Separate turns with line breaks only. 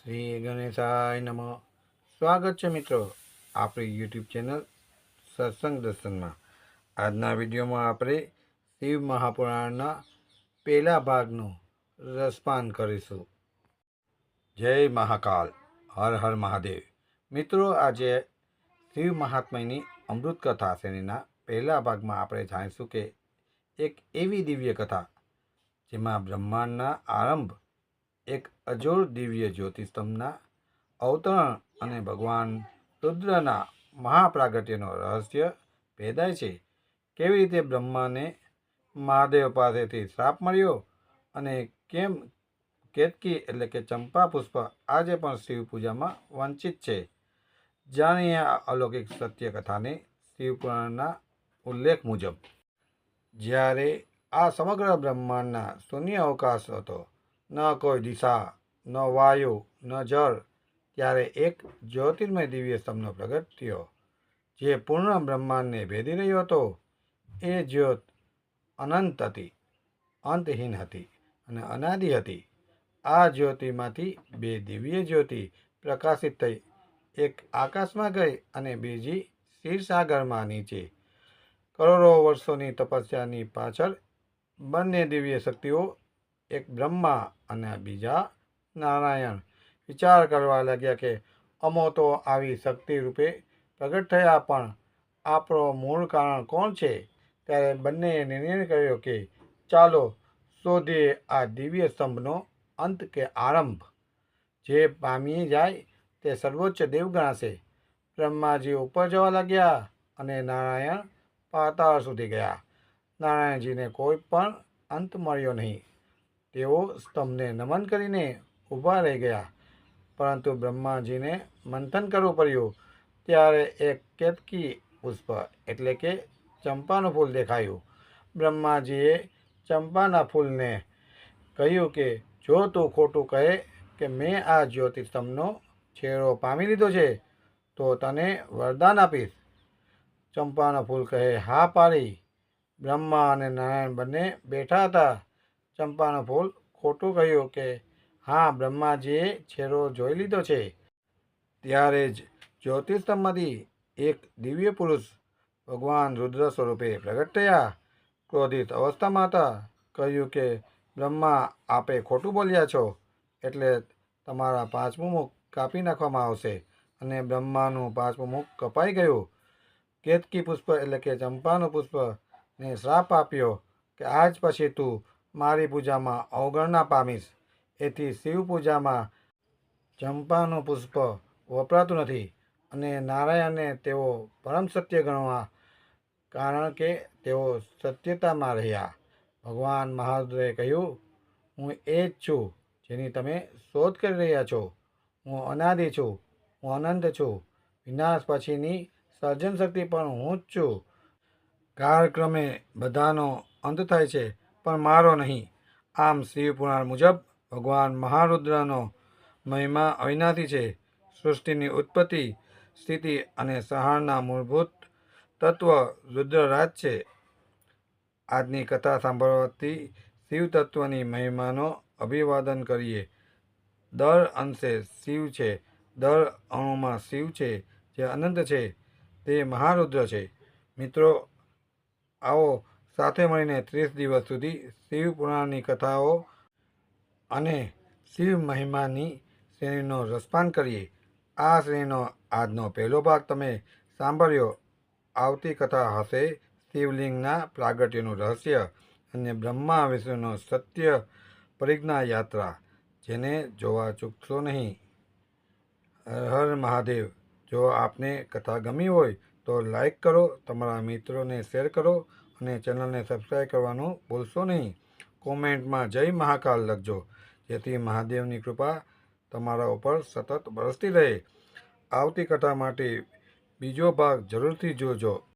શ્રી ગણેશાય નમઃ. સ્વાગત છે મિત્રો આપણી યુટ્યુબ ચેનલ સત્સંગ દર્શનમાં. આજના વિડીયોમાં આપણે શિવ મહાપુરાણના પહેલા ભાગનું રસપાન કરીશું. જય મહાકાલ, હર હર મહાદેવ. મિત્રો, આજે શિવ મહાત્મ્યની અમૃત કથા શ્રેણીના પહેલા ભાગમાં આપણે જાણીશું કે એક એવી દિવ્ય કથા જેમાં બ્રહ્માંડના આરંભ, એક અજોડ દિવ્ય જ્યોતિસ્તંભના અવતરણ અને ભગવાન રુદ્રના મહાપ્રાગટ્યનો રહસ્ય ભેદાય છે. કેવી રીતે બ્રહ્માને મહાદેવ પાસેથી શ્રાપ મળ્યો અને કેમ કેતકી એટલે કે ચંપા પુષ્પ આજે પણ શિવ પૂજામાં વંચિત છે. જાણીએ આ અલૌકિક સત્ય કથાને શિવપુરાણના ઉલ્લેખ મુજબ. જ્યારે આ સમગ્ર બ્રહ્માંડના શૂન્ય અવકાશ હતો, ન કોઈ દિશા, ન વાયુ, ન જળ, ત્યારે એક જ્યોતિર્મય દિવ્ય સ્તંભનો પ્રગટ થયો જે પૂર્ણ બ્રહ્માંડને ભેદી રહ્યો હતો. એ જ્યોત અનંત હતી, અંતહીન હતી અને અનાદિ હતી. આ જ્યોતિમાંથી બે દિવ્ય જ્યોતિ પ્રકાશિત થઈ, એક આકાશમાં ગઈ અને બીજી ક્ષીરસાગરમાં નીચે. કરોડો વર્ષોની તપસ્યાની પાછળ બંને દિવ્ય શક્તિઓ, એક બ્રહ્મા અને બીજા નારાયણ, વિચાર કરવા લાગ્યા કે અમો તો આવી શક્તિ રૂપે પ્રગટ થયા, પણ આપણો મૂળ કારણ કોણ છે? ત્યારે બંનેએ નિર્ણય કર્યો કે ચાલો શોધીએ આ દિવ્ય સ્તંભનો અંત કે આરંભ. જે પામી જાય તે સર્વોચ્ચ દેવ ગણાશે. બ્રહ્માજી ઉપર જવા લાગ્યા અને નારાયણ પાતાળ સુધી ગયા. નારાયણજીને કોઈ પણ અંત મળ્યો નહીં. તેઓ સ્તંભને નમન કરીને ઊભા રહી ગયા, પરંતુ બ્રહ્માજીને મંથન કરવું પડ્યું. ત્યારે એક કેતકી પુષ્પ એટલે કે ચંપાનું ફૂલ દેખાયું. બ્રહ્માજીએ ચંપાના ફૂલને કહ્યું કે જો તું ખોટું કહે કે મેં આ જ્યોતિસ્તંભનો છેડો પામી લીધો છે તો તને વરદાન આપીશ. ચંપાનો ફૂલ કહે, હા પાડી. બ્રહ્મા અને નારાયણ બંને બેઠા હતા. ચંપાનું ફૂલ ખોટું કહ્યું કે હા, બ્રહ્માજીએ છેડો જોઈ લીધો છે. ત્યારે જ જ્યોતિસ્તંભમાંથી એક દિવ્ય પુરુષ ભગવાન રુદ્ર સ્વરૂપે પ્રગટ થયા. ક્રોધિત અવસ્થામાં હતા. કહ્યું કે બ્રહ્મા, આપે ખોટું બોલ્યા છો, એટલે તમારા પાંચમું મુખ કાપી નાખવામાં આવશે. અને બ્રહ્માનું પાંચમું મુખ કપાઈ ગયું. કેતકી પુષ્પ એટલે કે ચંપાનું પુષ્પને શ્રાપ આપ્યો કે આજ પછી તું મારી પૂજામાં અવગણના પામીશ. એથી શિવ પૂજામાં ચંપાનું પુષ્પ વપરાતું નથી અને નારાયણને તેઓ પરમ સત્ય ગણવા, કારણ કે તેઓ સત્યતામાં રહ્યા. ભગવાન મહારુદ્રએ કહ્યું, હું એ જ છું જેની તમે શોધ કરી રહ્યા છો. હું અનાદિ છું, હું અનંત છું. વિનાશ પછીની સર્જન શક્તિ પણ હું જ છું. કાળક્રમે બધાનો અંત થાય છે, પણ મારો નહીં. આમ શિવ પુરાણ મુજબ ભગવાન મહારુદ્રનો મહિમા અવિનાશી છે. સૃષ્ટિની ઉત્પત્તિ, સ્થિતિ અને સંહારના મૂળભૂત તત્વ રુદ્રરાજ છે. આજની કથા સાંભળવાથી શિવ તત્વની મહિમાનો અભિવાદન કરીએ. દર અંશે શિવ છે, દર અણુમાં શિવ છે. જે અનંત છે તે મહારુદ્ર છે. મિત્રો, આવો સાથે મળીને 30 દિવસ સુધી શિવ પુરાણની કથાઓ અને શિવ મહિમાની શ્રેણીનો રસપાન કરીએ. આ શ્રેણીનો આજનો પહેલો ભાગ તમે સાંભળ્યો. આવતી કથા હશે શિવલિંગના પ્રાગટ્યનું રહસ્ય અને બ્રહ્મા વિષ્ણુનો સત્ય પરિજ્ઞા યાત્રા, જેને જોવા ચૂકશો નહીં. હર હર મહાદેવ. જો આપને કથા ગમી હોય તો લાઈક કરો, તમારા મિત્રોને શેર કરો અને ચેનલને સબસ્ક્રાઈબ કરવાનું ભૂલશો નહીં. કોમેન્ટમાં જય મહાકાલ લખજો, જેથી મહાદેવની કૃપા તમારા ઉપર સતત બરસતી રહે. આવતી કથા માટે બીજો ભાગ જરૂરથી જોજો.